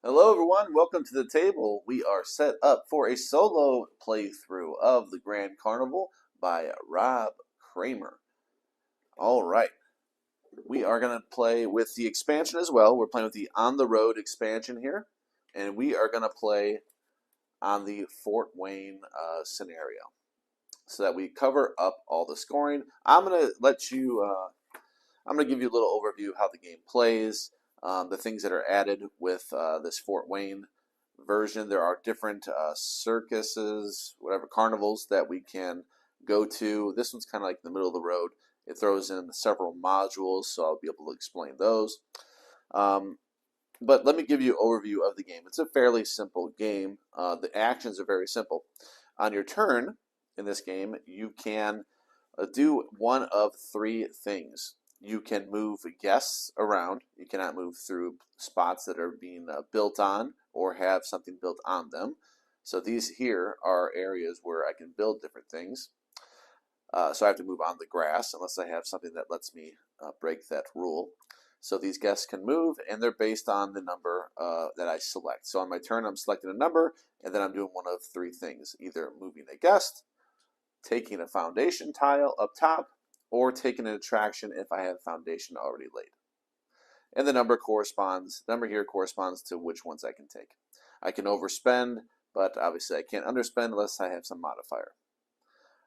Hello everyone, welcome to the table. We are set up for a solo playthrough of the Grand Carnival by Rob Kramer. All right, we are going to play with the expansion as well. We're playing with the On the Road expansion here, and we are going to play on the Fort Wayne scenario so that we cover up all the scoring. I'm going to I'm going to give you a little overview of how the game plays, the things that are added with this Fort Wayne version. There are different circuses, whatever, carnivals that we can go to. This one's kind of like in the middle of the road. It throws in several modules, so I'll be able to explain those. But let me give you an overview of the game. It's a fairly simple game. The actions are very simple. On your turn in this game, you can do one of three things. You can move guests around. You cannot move through spots that are being built on or have something built on them. So these here are areas where I can build different things. So I have to move on the grass unless I have something that lets me break that rule. So these guests can move, and they're based on the number that I select. So on my turn, I'm selecting a number, and then I'm doing one of three things: either moving a guest, taking a foundation tile up top, or taking an attraction if I have foundation already laid. And the number here corresponds to which ones I can take. I can overspend, but obviously I can't underspend unless I have some modifier.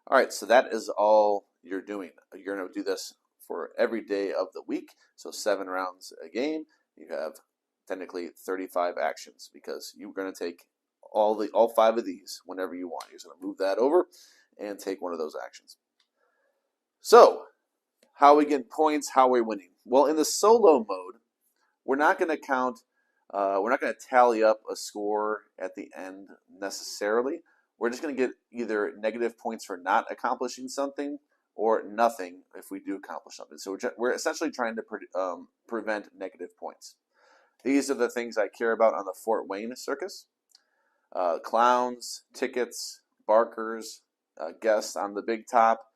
All right, so that is all you're doing. You're going to do this for every day of the week, so 7 rounds a game. You have technically 35 actions because you're going to take all 5 of these whenever you want. You're just going to move that over and take one of those actions. So, how are we getting points? How are we winning? Well, in the solo mode, we're not going to count, we're not going to tally up a score at the end necessarily. We're just going to get either negative points for not accomplishing something or nothing if we do accomplish something. So we're essentially trying to prevent negative points. These are the things I care about on the Fort Wayne circus. Clowns, tickets, barkers, guests on the big top.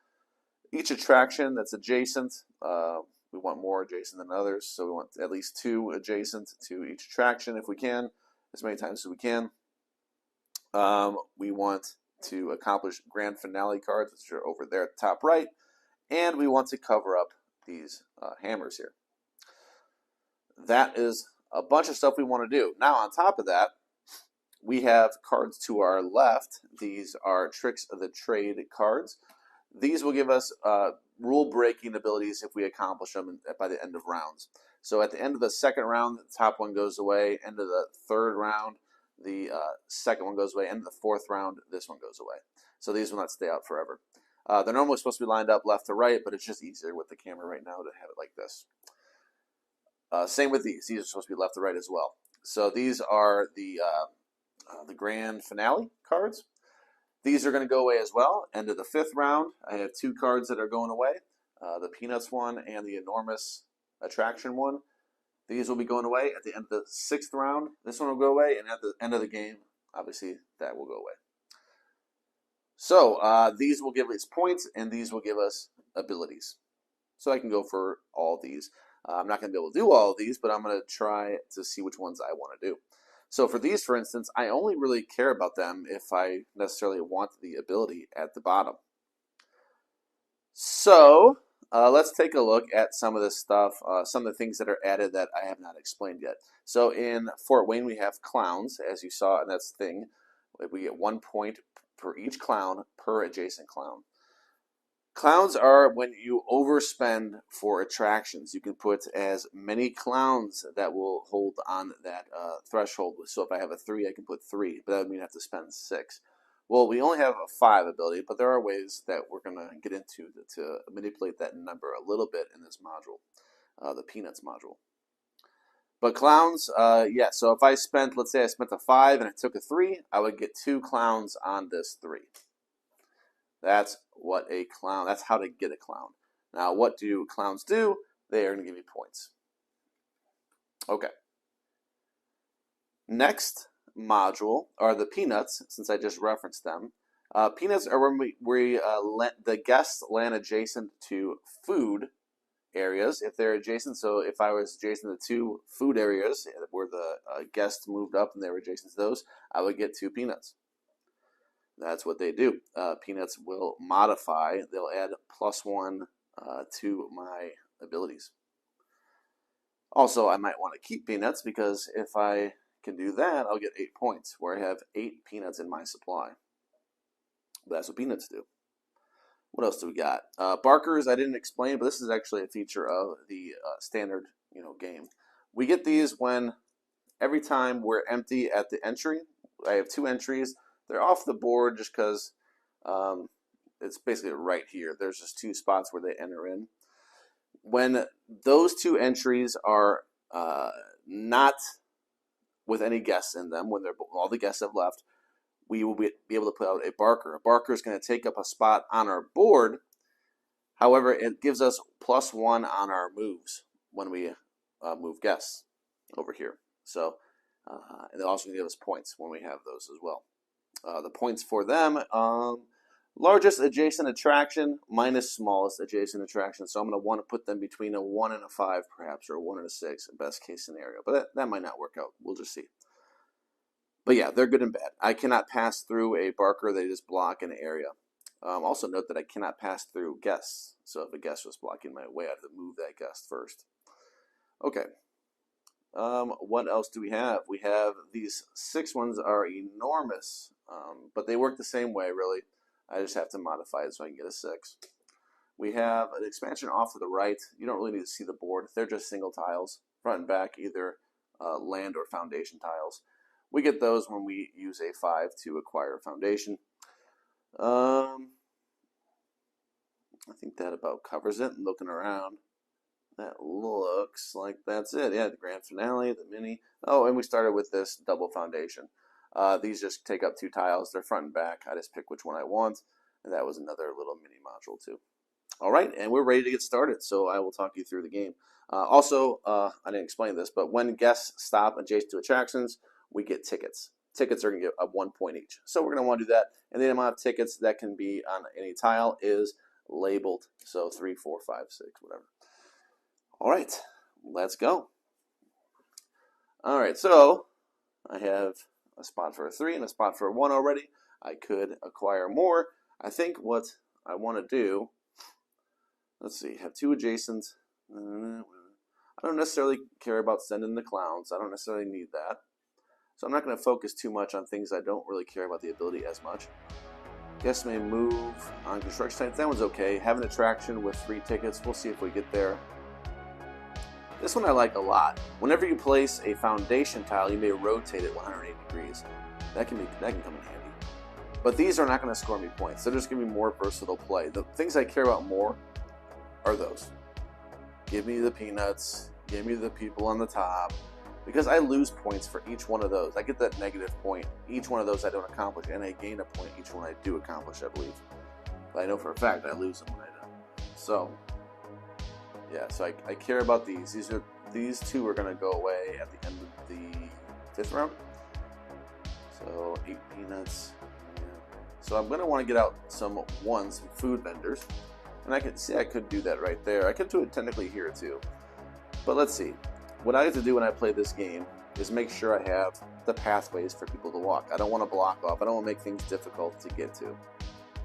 Each attraction that's adjacent, we want more adjacent than others, so we want at least 2 adjacent to each attraction if we can, as many times as we can. We want to accomplish grand finale cards, which are over there at the top right, and we want to cover up these hammers here. That is a bunch of stuff we want to do. Now, on top of that, we have cards to our left. These are Tricks of the Trade cards. These will give us rule-breaking abilities if we accomplish them by the end of rounds. So at the end of the second round, the top one goes away. End of the third round, the second one goes away. End of the fourth round, this one goes away. So these will not stay out forever. They're normally supposed to be lined up left to right, but it's just easier with the camera right now to have it like this. Same with these. These are supposed to be left to right as well. So these are the grand finale cards. These are going to go away as well. End of the 5th round, I have 2 cards that are going away. The Peanuts one and the enormous attraction one. These will be going away at the end of the 6th round. This one will go away, and at the end of the game, obviously, that will go away. So these will give us points, and these will give us abilities. So I can go for all these. I'm not going to be able to do all of these, but I'm going to try to see which ones I want to do. So for these, for instance, I only really care about them if I necessarily want the ability at the bottom. So let's take a look at some of this stuff, some of the things that are added that I have not explained yet. So in Fort Wayne, we have clowns, as you saw in that thing. We get 1 point for each clown per adjacent clown. Clowns are when you overspend for attractions. You can put as many clowns that will hold on that threshold. So if I have a 3, I can put 3, but that would mean I have to spend 6. Well, we only have a 5 ability, but there are ways that we're going to get into to manipulate that number a little bit in this module, the Peanuts module. But clowns, yeah, so if I spent, let's say I spent a 5 and I took a 3, I would get 2 clowns on this 3. That's what a clown, that's how to get a clown. Now, what do clowns do? They are going to give you points. Okay. Next module are the Peanuts, since I just referenced them. Peanuts are when the guests land adjacent to food areas if they're adjacent. So if I was adjacent to 2 food areas where the guests moved up and they were adjacent to those, I would get 2 peanuts. That's what they do. Peanuts will modify. They'll add +1 to my abilities. Also, I might want to keep peanuts because if I can do that, I'll get 8 points, where I have 8 peanuts in my supply. That's what peanuts do. What else do we got? Barkers I didn't explain, but this is actually a feature of the standard game. We get these when every time we're empty at the entry. I have 2 entries. They're off the board just because it's basically right here. There's just 2 spots where they enter in. When those 2 entries are not with any guests in them, when all the guests have left, we will be able to put out a barker. A barker is going to take up a spot on our board. However, it gives us +1 on our moves when we move guests over here. So, and they're also going to give us points when we have those as well. The points for them, largest adjacent attraction minus smallest adjacent attraction. So I'm going to want to put them between a 1 and a 5 perhaps, or a 1 and a 6, best case scenario. But that might not work out. We'll just see. But yeah, they're good and bad. I cannot pass through a barker. They just block an area. Also note that I cannot pass through guests. So if a guest was blocking my way, I have to move that guest first. Okay. What else do we have? We have these 6 ones are enormous, but they work the same way, really. I just have to modify it so I can get a 6. We have an expansion off to the right. You don't really need to see the board. They're just single tiles, front and back, either land or foundation tiles. We get those when we use a 5 to acquire a foundation. I think that about covers it. Looking around, that looks like that's it. Yeah, the grand finale, the mini. Oh, and we started with this double foundation. These just take up 2 tiles. They're front and back. I just pick which one I want. And that was another little mini module too. All right, and we're ready to get started. So I will talk you through the game. Also, I didn't explain this, but when guests stop adjacent to attractions, we get tickets. Tickets are going to get 1 point each. So we're going to want to do that. And the amount of tickets that can be on any tile is labeled. So 3, 4, 5, 6, whatever. All right, let's go. All right, so I have a spot for a 3 and a spot for a 1 already. I could acquire more. I think what I want to do, let's see, have 2 adjacent. I don't necessarily care about sending the clowns. I don't necessarily need that. So I'm not going to focus too much on things I don't really care about the ability as much. Guests may move on construction sites. That one's okay. Have an attraction with 3 tickets. We'll see if we get there. This one I like a lot. Whenever you place a foundation tile, you may rotate it 180 degrees. That can come in handy. But these are not going to score me points. They're just going to be more versatile play. The things I care about more are those. Give me the peanuts. Give me the people on the top. Because I lose points for each one of those. I get that negative point. Each one of those I don't accomplish, and I gain a point each one I do accomplish, I believe. But I know for a fact I lose them when I don't. So, yeah, so I care about these. These 2 are going to go away at the end of the 5th round. So 8 peanuts. Yeah. So I'm going to want to get out some food vendors. And I can see I could do that right there. I could do it technically here too. But let's see. What I have to do when I play this game is make sure I have the pathways for people to walk. I don't want to block off. I don't want to make things difficult to get to.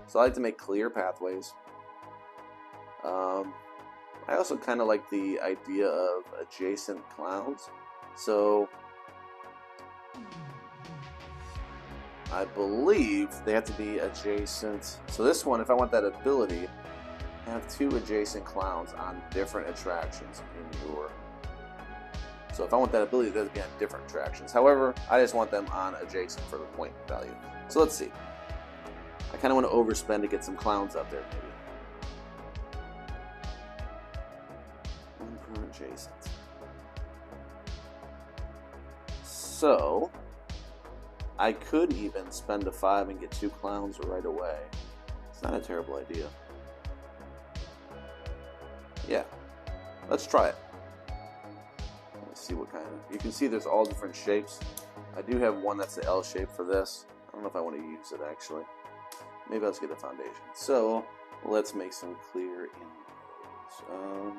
So I like to make clear pathways. I also kind of like the idea of adjacent clowns. So I believe they have to be adjacent. So this one, if I want that ability, I have 2 adjacent clowns on different attractions in your. So if I want that ability, they'll be on different attractions. However, I just want them on adjacent for the point value. So let's see. I kind of want to overspend to get some clowns up there, maybe. 1 per adjacent. So I could even spend a 5 and get 2 clowns right away. It's not a terrible idea. Yeah, let's try it. See what kind of, you can see there's all different shapes. I do have one that's the L shape for this. I don't know if I want to use it actually. Maybe I'll just get a foundation. So let's make some clear inroads.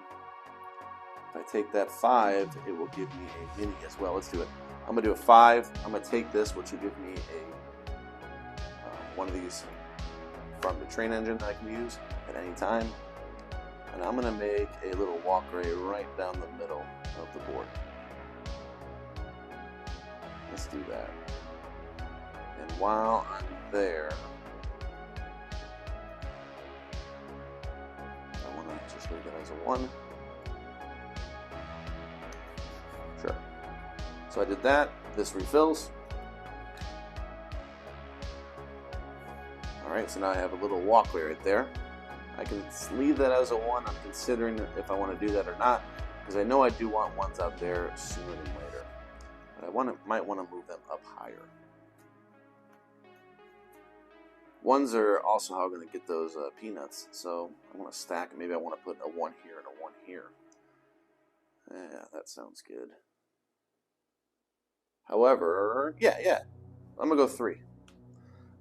if I take that 5, it will give me a mini as well. Let's do it. I'm going to do a 5. I'm going to take this, which will give me a one of these from the train engine that I can use at any time. And I'm going to make a little walkway right down the middle of the board. Let's do that. And while I'm there, I want to just leave that as a 1. Sure. So I did that. This refills. Alright, so now I have a little walkway right there. I can leave that as a 1. I'm considering if I want to do that or not, because I know I do want ones out there sooner than later. But I might want to move them up higher. Ones are also how I'm going to get those peanuts, so I want to stack, and maybe I want to put a 1 here and a 1 here. Yeah, that sounds good. However, yeah, I'm going to go 3.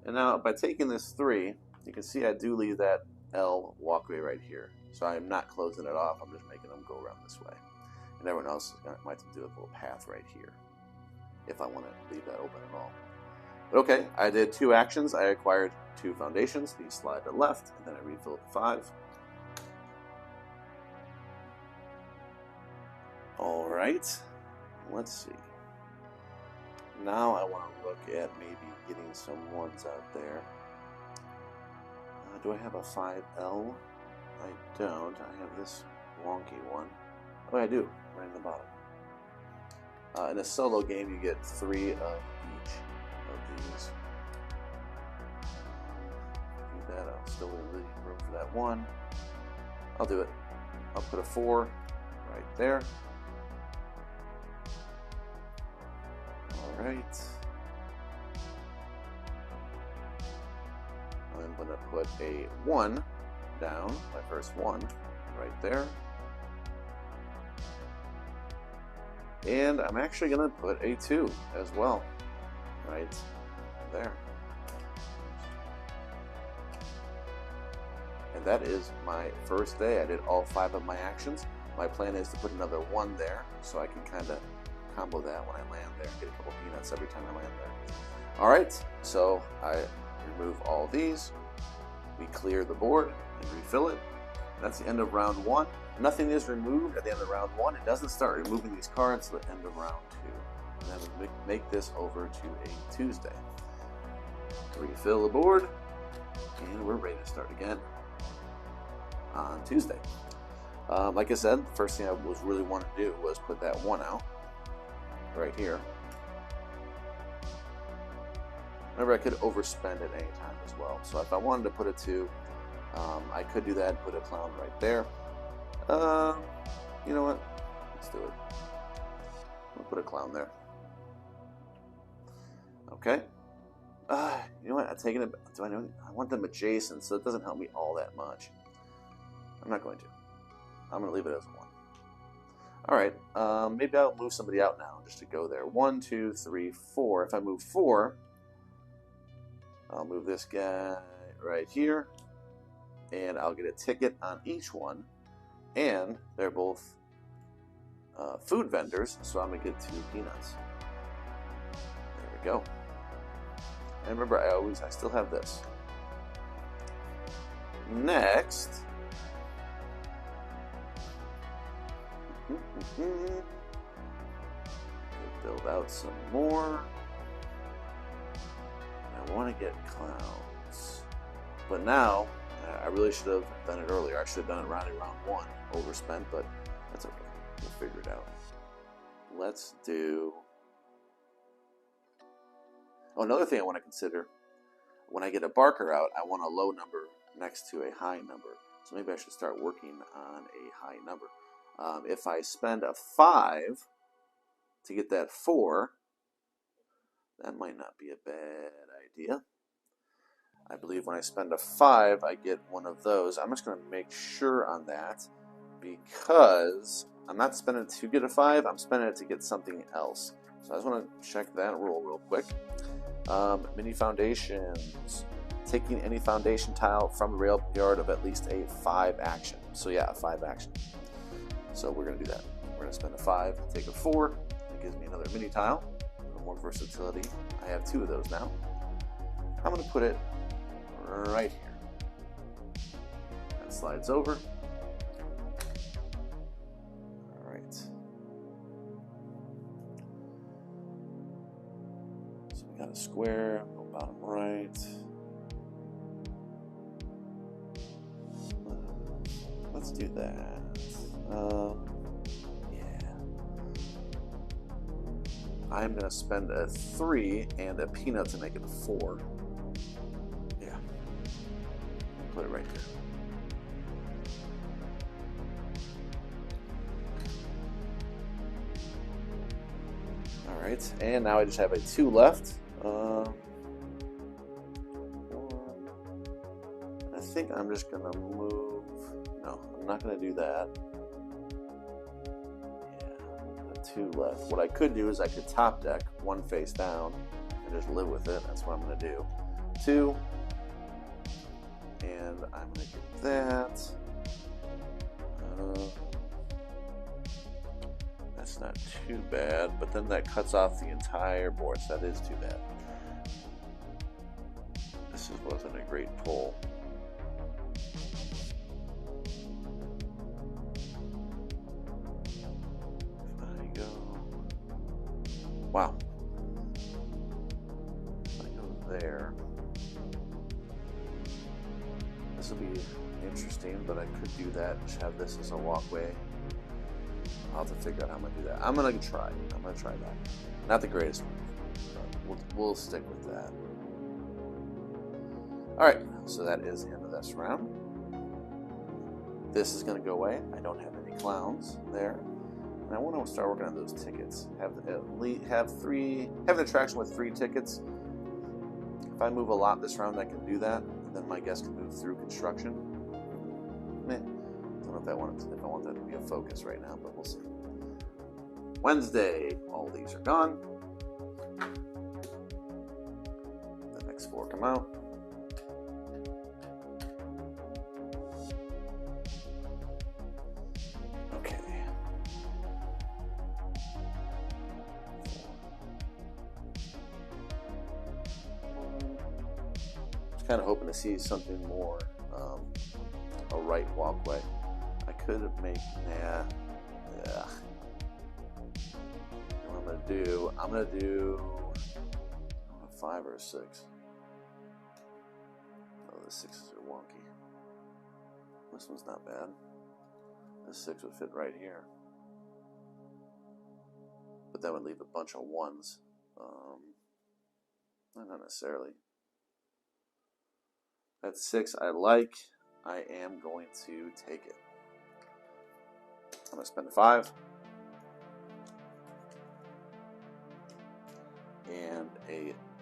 And now by taking this 3, you can see I do leave that L walkway right here. So I'm not closing it off, I'm just making them go around this way. And everyone else might do a little path right here, if I want to leave that open at all. But okay, I did 2 actions. I acquired 2 foundations. These slide to the left, and then I refilled 5. Alright, let's see. Now I want to look at maybe getting some ones out there. Do I have a 5L? I don't. I have this wonky one. Oh, I do. Right in the bottom. In a solo game, you get 3 of each of these. Do that. I'll still leave room for that 1. I'll do it. I'll put a 4 right there. Alright. I'm going to put a 1 down, my first 1 right there. And I'm actually going to put a 2 as well, right there. And that is my first day. I did all 5 of my actions. My plan is to put another 1 there, so I can kind of combo that when I land there. Get a couple peanuts every time I land there. Alright, so I remove all these. We clear the board and refill it. That's the end of round 1. Nothing is removed at the end of round 1. It doesn't start removing these cards to the end of round 2. And then we make this over to a Tuesday. Refill the board, and we're ready to start again on Tuesday. Like I said, the first thing I was really wanting to do was put that 1 out right here. Remember, I could overspend at any time as well. So if I wanted to put a 2, I could do that and put a clown right there. You know what? Let's do it. I'll put a clown there. Okay. You know what? I'm taking it. Do I know? I want them adjacent, so it doesn't help me all that much. I'm not going to. I'm going to leave it as 1. All right. Maybe I'll move somebody out now just to go there. 1, 2, 3, 4. If I move 4, I'll move this guy right here, and I'll get a ticket on each one. And they're both food vendors, so I'm gonna get 2 peanuts. There we go. And remember, I still have this. Next, build out some more. I want to get clowns, but now I really should have done it earlier. I should have done it round 1. Overspent, but that's okay. We'll figure it out. Let's do. Oh, another thing I want to consider: when I get a Barker out, I want a low number next to a high number. So maybe I should start working on a high number. If I spend a 5 to get that 4, that might not be a bad idea. I believe when I spend a 5, I get one of those. I'm just going to make sure on that because I'm not spending it to get a 5. I'm spending it to get something else. So I just want to check that rule real quick. Mini foundations. Taking any foundation tile from the rail yard of at least a 5 action. So yeah, a 5 action. So we're going to do that. going to spend a 5, take a 4. That gives me another mini tile. A little more versatility. I have 2 of those now. I'm going to put it right here. That slides over. All right. So we got a square, go bottom right. Let's do that. Yeah. I'm going to spend a 3 and a peanut to make it a 4. Yeah. Put it right there. All right, and now I just have a 2 left. I think I'm just going to move. No, I'm not going to do that. Yeah, the 2 left. What I could do is I could top deck 1 face down and just live with it. That's what I'm going to do. 2. And I'm going to get that. That's not too bad, but then that cuts off the entire board, so that is too bad. This wasn't a great pull. Wow. If I go there, this will be interesting, but I could do that and just have this as a walkway. I'll have to figure out how I'm going to do that. I'm going to try. I'm going to try that. Not the greatest move, but we'll stick with that. Alright, so that is the end of this round. This is going to go away. I don't have any clowns there. And I want to start working on those tickets. Have an attraction with 3 tickets. If I move a lot this round, I can do that. And then my guests can move through construction. Meh. I don't know if I want that to be a focus right now, but we'll see. Wednesday, all these are gone. The next 4 come out. Kind of hoping to see something more, a right walkway. I could make, yeah. What I'm gonna do a 5 or a 6. Oh, the 6s are wonky. This one's not bad. This 6 would fit right here, but that would leave a bunch of 1s. Not necessarily. That 6 I like. I am going to take it. I'm going to spend 5. And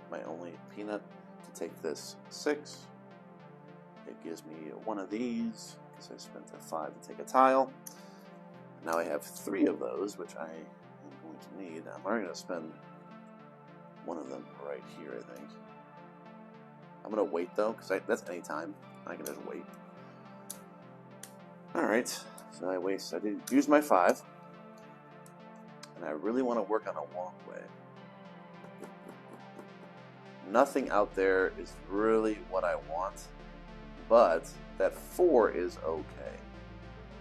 my only peanut to take this 6. It gives me 1 of these because I spent a 5 to take a tile. Now I have 3 of those, which I am going to need. I'm already going to spend 1 of them right here, I think. I'm going to wait, though, because that's any time. I can just wait. Alright, so I did use my 5. And I really want to work on a walkway. Nothing out there is really what I want, but that 4 is okay.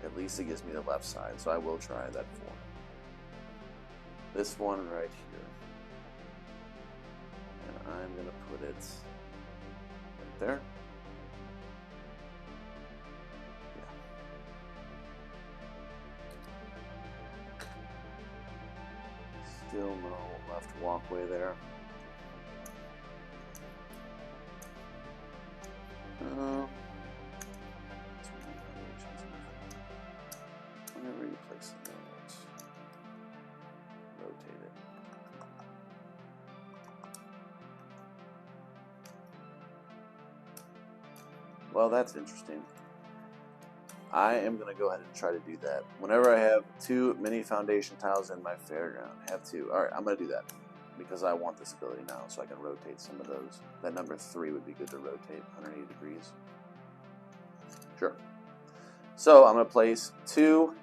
At least it gives me the left side, so I will try that 4. This one right here. And I'm going to put it right there. Yeah. Still no left walkway there. Whenever you place it, rotate it. Well, that's interesting. I am going to go ahead and try to do that. Whenever I have 2 mini foundation tiles in my fairground, I have 2. Alright, I'm going to do that because I want this ability now so I can rotate some of those. That number 3 would be good to rotate 180 degrees. Sure. So I'm going to place 2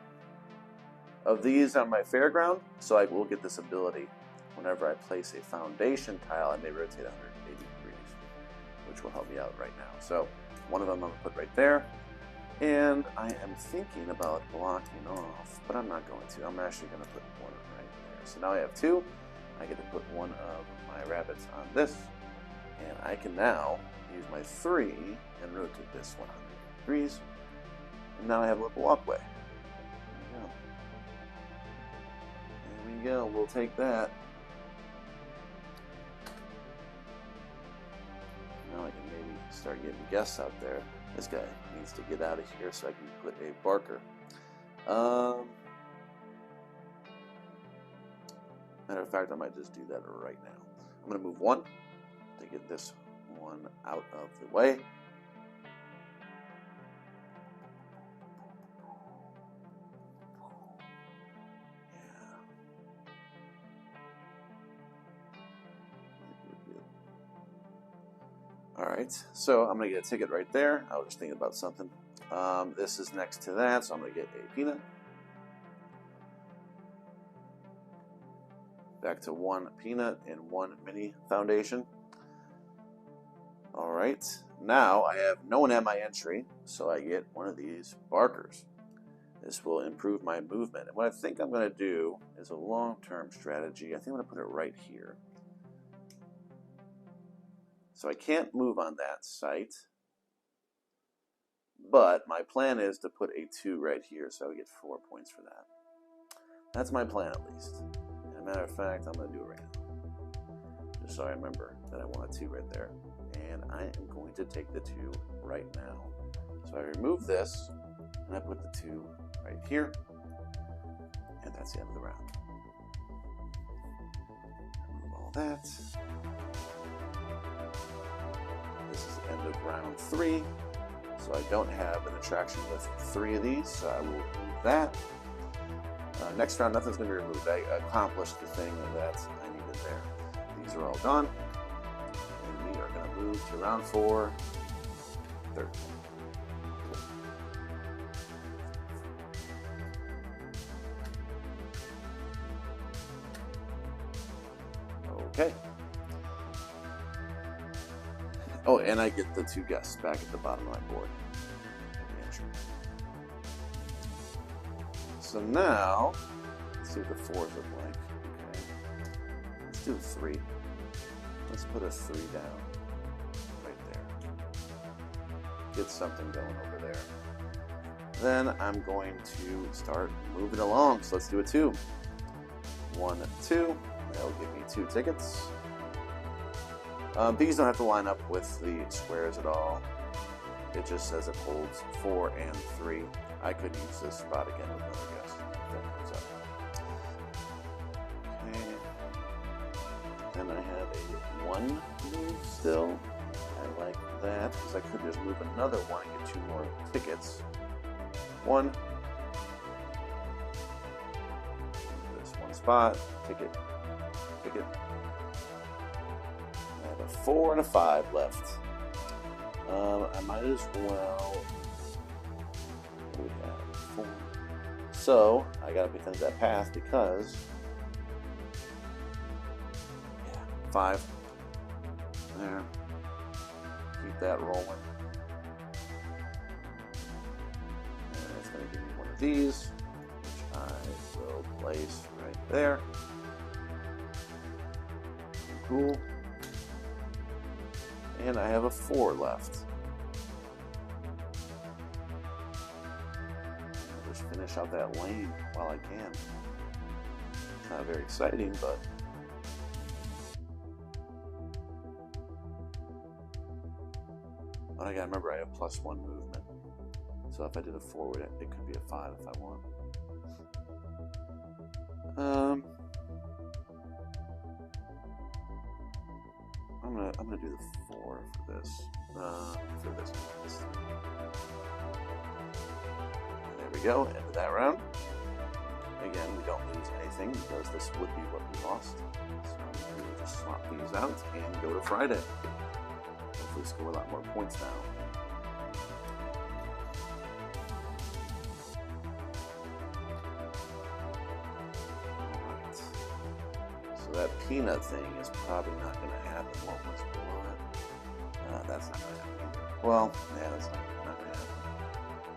of these on my fairground, so I will get this ability. Whenever I place a foundation tile, I may rotate 180 degrees, which will help me out right now. So one of them I'm going to put right there. And I am thinking about blocking off, but I'm not going to. I'm actually going to put one right there. So now I have two. I get to put one of my rabbits on this. And I can now use my 3 and rotate this 100 degrees. And now I have a little walkway. There we go. There we go. We'll take that. Now I can maybe start getting guests out there. This guy needs to get out of here so I can put a barker. Matter of fact, I might just do that right now. I'm going to move 1 to get this one out of the way. Alright, so I'm going to get a ticket right there. I was just thinking about something. This is next to that, so I'm going to get a peanut. Back to 1 peanut and 1 mini foundation. Alright, now I have no one at my entry, so I get one of these barkers. This will improve my movement. And what I think I'm going to do is a long-term strategy. I think I'm going to put it right here. So I can't move on that site, but my plan is to put a 2 right here, so I get 4 points for that. That's my plan, at least. As a matter of fact, I'm going to do it right now, just so I remember that I want a 2 right there. And I am going to take the 2 right now. So I remove this, and I put the 2 right here, and that's the end of the round. Remove all that. This is the end of round 3, so I don't have an attraction with 3 of these, so I will remove that. Next round, nothing's going to be removed. I accomplished the thing that I needed there. These are all gone, and we are going to move to round 4, 13. Okay. Oh, and I get the 2 guests back at the bottom of my board. So now, let's see what the 4s look like. Okay. Let's do a 3. Let's put a 3 down right there. Get something going over there. Then I'm going to start moving along. So let's do a 2. 1, 2. That'll give me 2 tickets. These don't have to line up with the squares at all. It just says it holds 4 and 3. I could use this spot again with another guess. Okay. Then I have a 1 move still. I like that because I could just move another 1 and get 2 more tickets. 1. This 1 spot. Ticket. Ticket. 4 and a 5 left. I might as well. What do we have? 4. So I gotta defend that path because 5 there. Keep that rolling. And it's gonna give me one of these, which I will place right there. Cool. And I have a 4 left. I'll just finish out that lane while I can. It's not very exciting, but I gotta remember I have +1 movement. So if I did a forward, it could be a 5 if I want. I'm gonna do the 4 for this. There we go. End of that round. Again, we don't lose anything because this would be what we lost. So we will just swap these out and go to Friday. Hopefully, score a lot more points now. peanut thing is probably not going to happen. What was what? That's not going to happen. Well, yeah, that's not going to happen.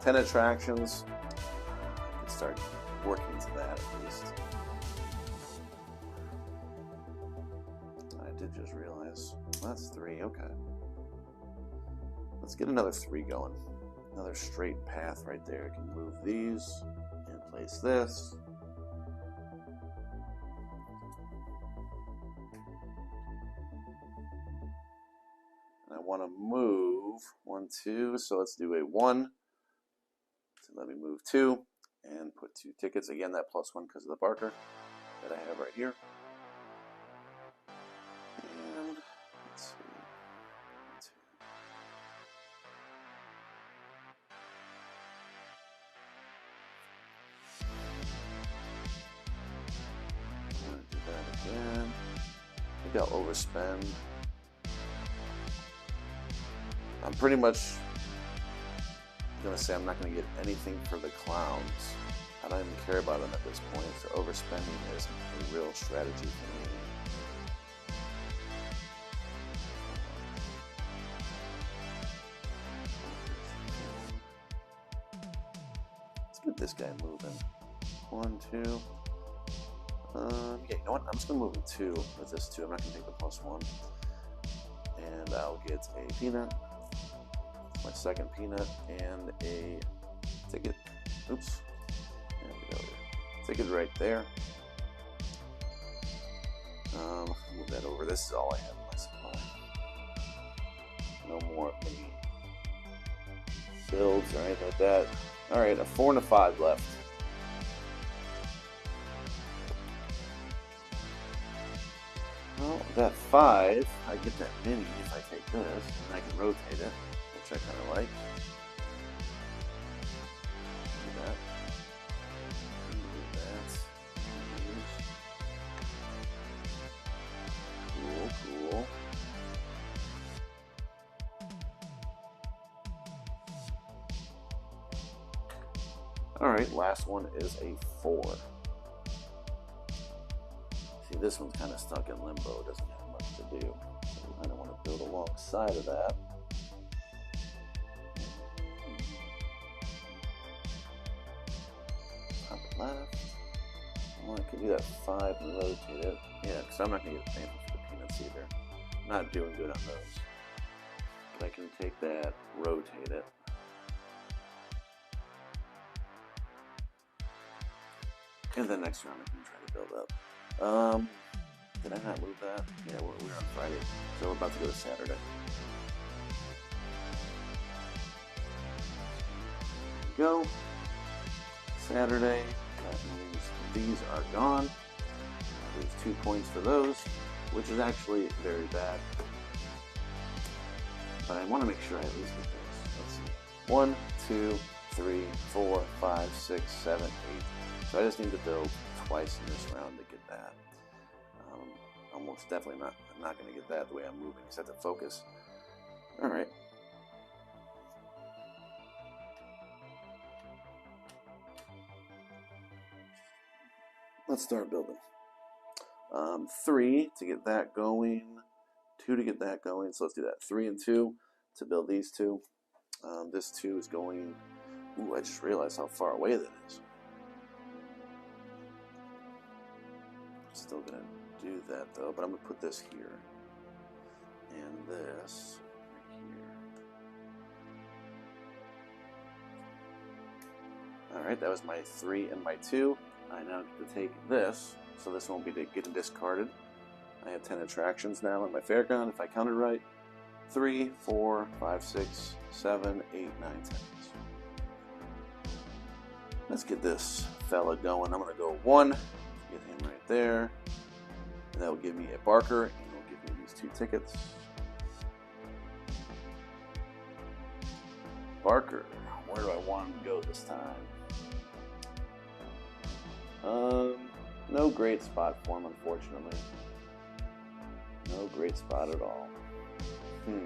10 attractions. I can start working to that at least. I did just realize that's 3. Okay. Let's get another 3 going. Another straight path right there. I can move these and place this. And I want to move 1, 2. So let's do a 1. So let me move 2 and put 2 tickets. Again, that +1 because of the Barker that I have right here. And let's see. 2. I'm going to do that again. I think I'll overspend. I'm pretty much going to say I'm not going to get anything for the clowns. I don't even care about them at this point, so overspending isn't a real strategy for me. Let's get this guy moving. 1, 2. Yeah, you know what? I'm just going to move him 2 with this 2. I'm not going to take the +1. And I'll get a peanut. My second peanut and a ticket. Oops. There we go. Ticket right there. Move that over. This is all I have in my supply. No more mini builds or anything like that. Alright, a 4 and a 5 left. Well, that 5, I get that mini if I take this, and I can rotate it, which I kind of like. Do that. Do that. Cool, cool. Alright, last one is a 4. See, this one's kind of stuck in limbo, doesn't have much to do. So I don't want to build alongside of that. Top left. Well, I could do that 5 and rotate it. Yeah, because I'm not going to get anything for the peanuts either. Not doing good on those. But I can take that, rotate it. And then next round I can try to build up. Did I not move that? Yeah, we're on Friday, so we're about to go to Saturday. Go. Saturday, that means these are gone. There's 2 points for those, which is actually very bad. But I want to make sure I at least get this. Let's see. 1, 2, 3, 4, 5, 6, 7, 8. So I just need to build twice in this round to get that. Almost definitely not going to get that the way I'm moving. Just have to focus. All right. Let's start building. 3 to get that going. 2 to get that going. So let's do that. 3 and 2 to build these 2. This 2 is going. Ooh, I just realized how far away that is. Still gonna do that though, but I'm gonna put this here and this right here. All right, that was my 3 and my 2. I now get to take this, so this won't be getting discarded. I have 10 attractions now in my fairground, if I counted right. 3, 4, 5, 6, 7, 8, 9, 10. Let's get this fella going. I'm gonna go 1. Get him right there, and that will give me a Barker, and it will give me these 2 tickets. Barker, where do I want him to go this time? No great spot for him, unfortunately. No great spot at all. Yeah,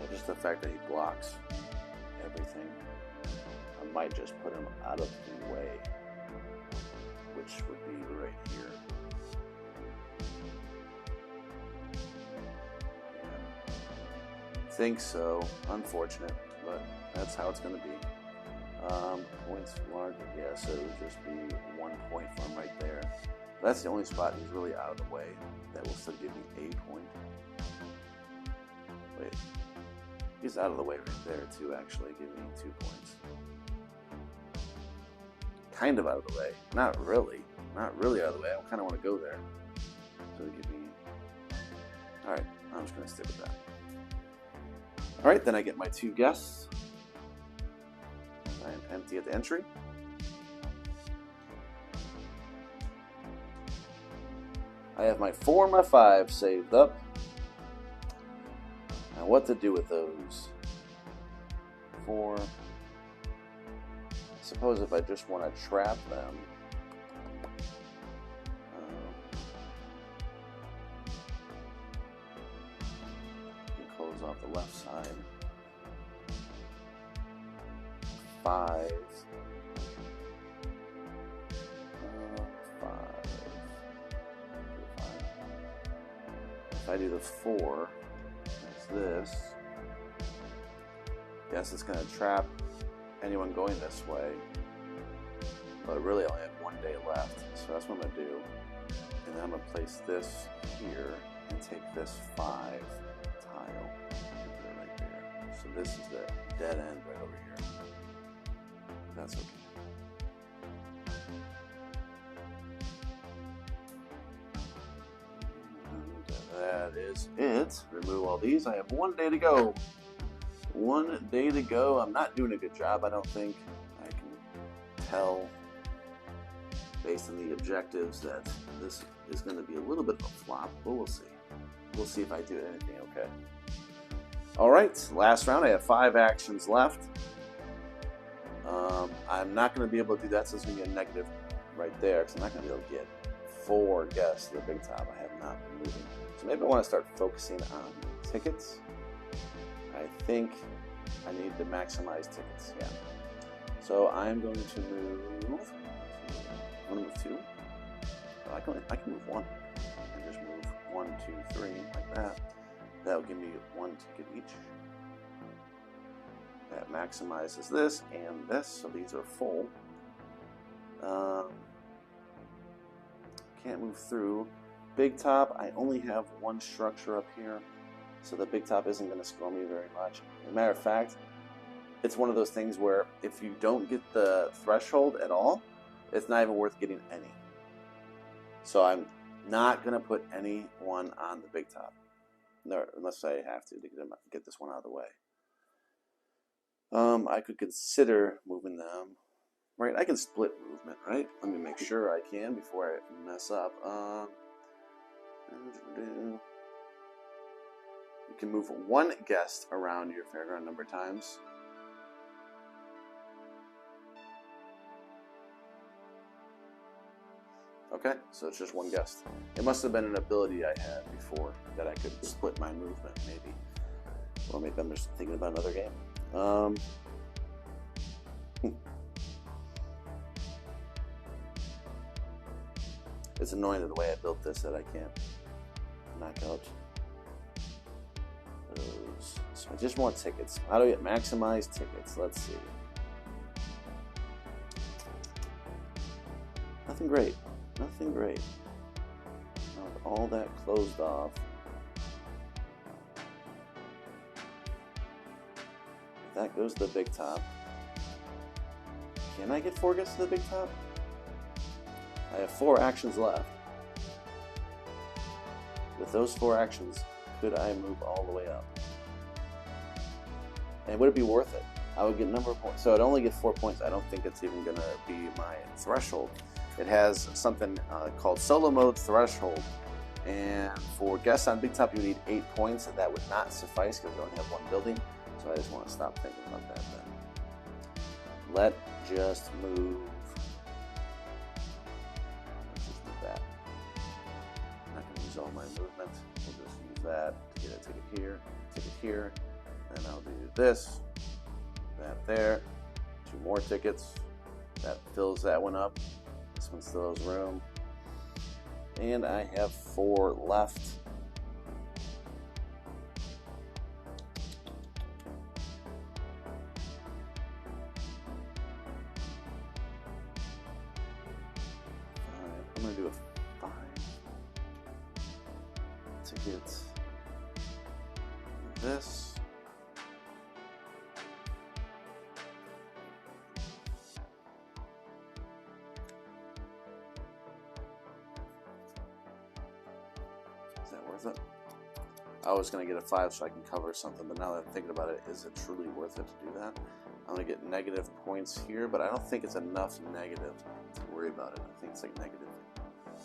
just the fact that he blocks everything. I might just put him out of the way, which which would be right here. I think so. Unfortunate, but that's how it's going to be. Points larger, yeah, so it would just be 1 point from right there. That's the only spot he's really out of the way. That will still give me a point. Wait, he's out of the way right there too, actually, giving me 2 points. Kind of out of the way. Not really out of the way. I kind of want to go there. So give me... Alright, I'm just going to stick with that. Alright, then I get my 2 guests. I am empty at the entry. I have my 4 and my 5 saved up. Now what to do with those? 4. I suppose if I just want to trap them. Close off the left side. 5. 5. If I do the 4, that's this. Yes, it's going to trap anyone going this way. But really, I only have 1 day left. So that's what I'm going to do. And then I'm going to place this here and take this 5 tile. And put it right there. So this is the dead end right over here. That's okay. And that is it. Remove all these. I have 1 day to go. 1 day to go. I'm not doing a good job, I don't think. I can tell based on the objectives that this is going to be a little bit of a flop, but we'll see. We'll see if I do anything okay. Alright, last round. I have 5 actions left. I'm not going to be able to do that, so it's going to be a negative right there, because I'm not going to be able to get 4 guests to the big top. I have not been moving. So maybe I want to start focusing on tickets. I think I need to maximize tickets, yeah. So I'm going to move, I'm going to move 2. Oh, I can move 1. And just move 1, 2, 3, like that. That'll give me 1 ticket each. That maximizes this and this, so these are full. Can't move through. Big top, I only have 1 structure up here, so the big top isn't going to score me very much. As a matter of fact, it's one of those things where if you don't get the threshold at all, it's not even worth getting any. So I'm not going to put anyone on the big top, no, unless I have to get this one out of the way. I could consider moving them. Right, I can split movement, right? Let me make sure I can before I mess up. You can move 1 guest around your fairground number of times. Okay, so it's just 1 guest. It must have been an ability I had before that I could split my movement, maybe. Or maybe I'm just thinking about another game. It's annoying the way I built this that I can't knock out those. So I just want tickets. How do we get maximized tickets? Let's see. Nothing great. Nothing great. Now with all that closed off. That goes to the big top. Can I get 4 guests to the big top? I have 4 actions left. With those 4 actions, could I move all the way up? And would it be worth it? I would get a number of points. So I'd only get 4 points. I don't think it's even going to be my threshold. It has something called solo mode threshold. And for guests on big top, you need 8 points, and that would not suffice because you only have 1 building. So I just want to stop thinking about that then. Let's just move that. I'm not going to use all my movement. We'll just use that to get a ticket here, and I'll do this, that there, 2 more tickets. That fills that one up. This one still has room. And I have 4 left. I'm going to do a 5 to get this. Is that worth it? I was going to get a 5 so I can cover something, but now that I'm thinking about it, is it truly worth it to do that? I'm going to get negative points here, but I don't think it's enough negative to worry about it. I think it's like negative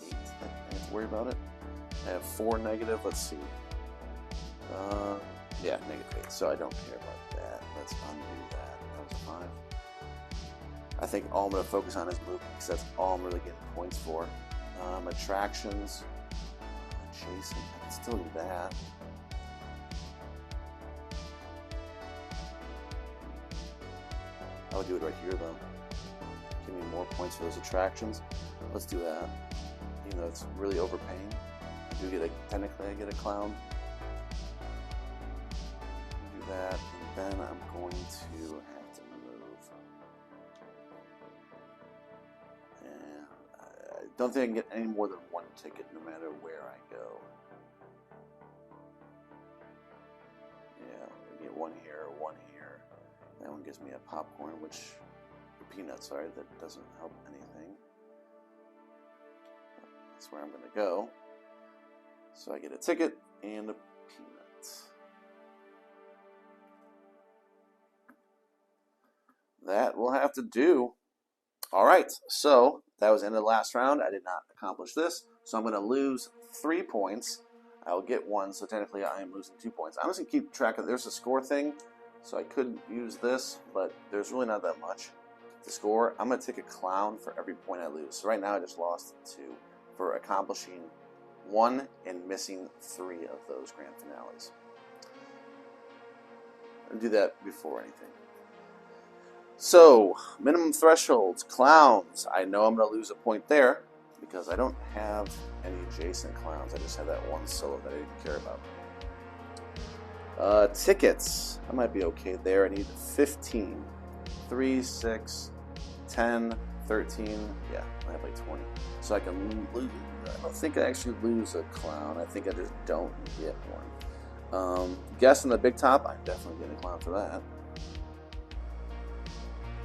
8 that I have to worry about it. I have 4 negative. Let's see. Yeah, negative 8. So I don't care about that. Let's undo that. That was a 5. I think all I'm going to focus on is movement because that's all I'm really getting points for. Attractions. Chasing. I can still do that. I would do it right here though. Give me more points for those attractions. Let's do that. Even though it's really overpaying. I do get technically I get a clown. Do that, and then I'm going to have to move. And I don't think I can get any more than 1 ticket no matter where I go. Yeah, I get 1 here, 1 here. That one gives me a popcorn, which, or peanuts, sorry, that doesn't help anything. That's where I'm going to go. So I get a ticket and a peanut. That will have to do. All right, so that was the end of the last round. I did not accomplish this, so I'm going to lose 3 points. I will get 1, so technically I am losing 2 points. I'm just going to keep track of, there's a score thing, so I could use this, but there's really not that much to score. I'm going to take a clown for every point I lose. So right now I just lost 2 for accomplishing 1 and missing 3 of those grand finales. I'll do that before anything. So, minimum thresholds, clowns. I know I'm going to lose a point there because I don't have any adjacent clowns. I just have that 1 solo that I didn't care about. Tickets. I might be okay there. I need 15. 3, 6, 10, 13. Yeah, I have like 20. So I can lose. I don't think I actually lose a clown. I think I just don't get one. Guess on the big top. I'm definitely getting a clown for that.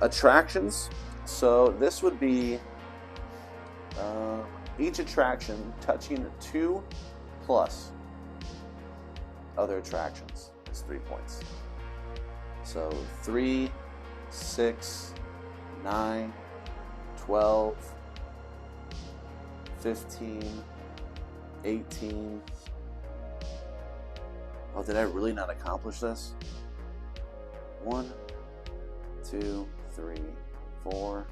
Attractions. So this would be each attraction touching 2 plus other attractions is 3 points. So 3, 6, 9, 12, 15, 18. Oh, did I really not accomplish this? 1, 2, 3, 4,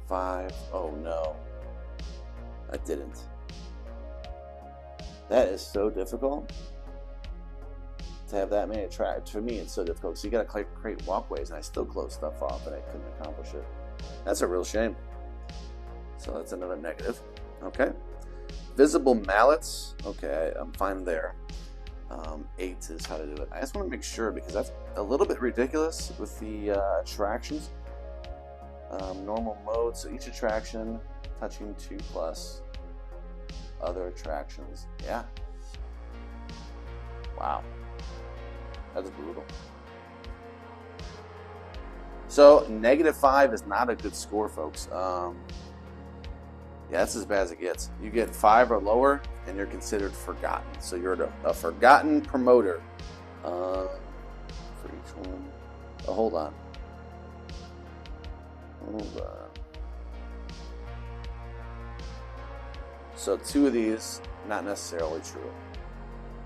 5. Oh no, I didn't. That is so difficult to have that many attractions. For me, it's so difficult. So you got to create walkways, and I still close stuff off, and I couldn't accomplish it. That's a real shame. So that's another negative. Okay. Visible mallets. Okay, I'm fine there. 8 is how to do it. I just want to make sure because that's a little bit ridiculous with the attractions. Normal mode. So each attraction touching 2 plus other attractions. Yeah. Wow. That's brutal. So -5 is not a good score, folks. Yeah, that's as bad as it gets. You get 5 or lower, and you're considered forgotten. So you're a forgotten promoter. For each one. Oh, hold on. Hold on. So 2 of these, not necessarily true.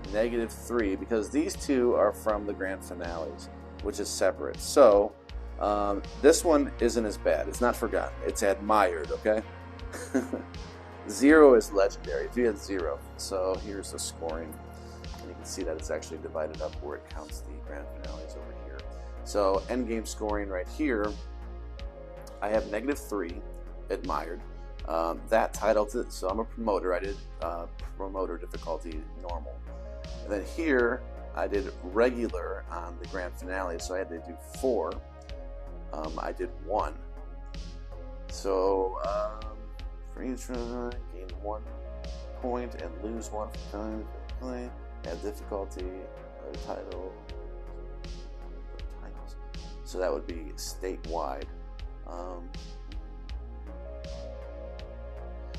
-3, because these 2 are from the grand finales, which is separate. So this one isn't as bad. It's not forgotten. It's admired, okay? 0 is legendary. If you had 0. So here's the scoring. And you can see that it's actually divided up where it counts the grand finales over here. So endgame scoring right here I have -3 admired. That title, so I'm a promoter. I did promoter difficulty normal. And then here I did regular on the grand finale, so I had to do 4. I did 1. So for each run, gain 1 point and lose 1 for time for play. Add difficulty, title, titles. So that would be statewide.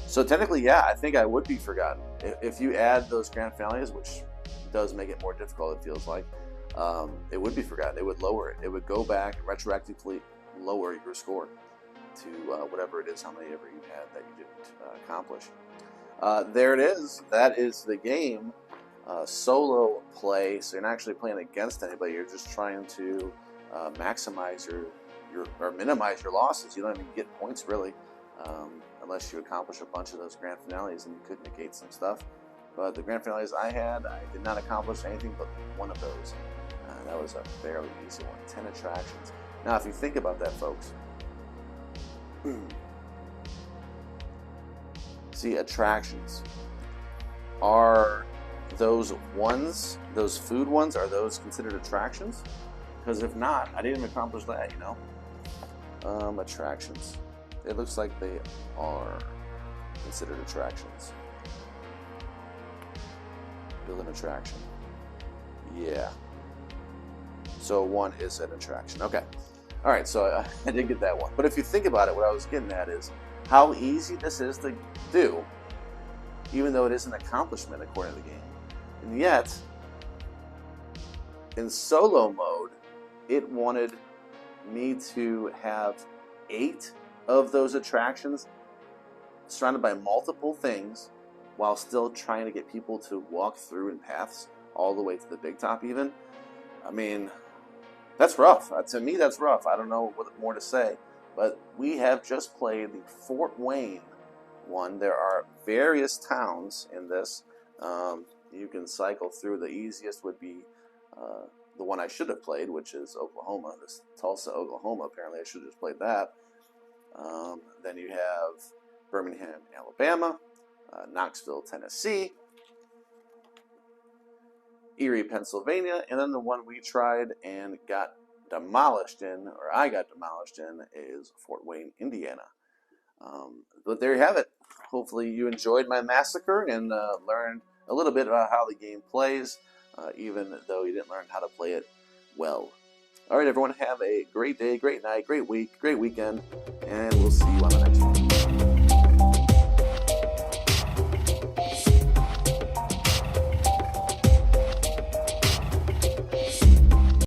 So technically, yeah, I think I would be forgotten. If you add those grand finales, which does make it more difficult, it feels like, it would be forgotten. It would lower it. It would go back, retroactively lower your score to whatever it is, how many ever you had that you didn't accomplish. There it is. That is the game. Solo play, so you're not actually playing against anybody. You're just trying to maximize your or minimize your losses. You don't even get points really, unless you accomplish a bunch of those grand finales, and you could negate some stuff. But the grand finales I had, I did not accomplish anything but 1 of those. That was a fairly easy one. 10 attractions. Now, if you think about that, folks, see, attractions are those ones, those food ones, are those considered attractions? Because if not, I didn't accomplish that, you know. Attractions. It looks like they are considered attractions. Build an attraction. Yeah. So 1 is an attraction. Okay. All right, so I did get that one. But if you think about it, what I was getting at is how easy this is to do, even though it is an accomplishment according to the game. And yet, in solo mode, it wanted me to have 8 of those attractions surrounded by multiple things while still trying to get people to walk through in paths all the way to the big top even. I mean, that's rough. To me, that's rough. I don't know what more to say. But we have just played the Fort Wayne one. There are various towns in this. You can cycle through. The easiest would be the one I should have played, which is Oklahoma. This Tulsa, Oklahoma. Apparently, I should have just played that. Then you have Birmingham, Alabama, Knoxville, Tennessee, Erie, Pennsylvania, and then the one we tried and got demolished in, or I got demolished in, is Fort Wayne, Indiana. But there you have it. Hopefully you enjoyed my massacre and learned a little bit about how the game plays, even though you didn't learn how to play it well. All right, everyone, have a great day, great night, great week, great weekend, and we'll see you on the next one.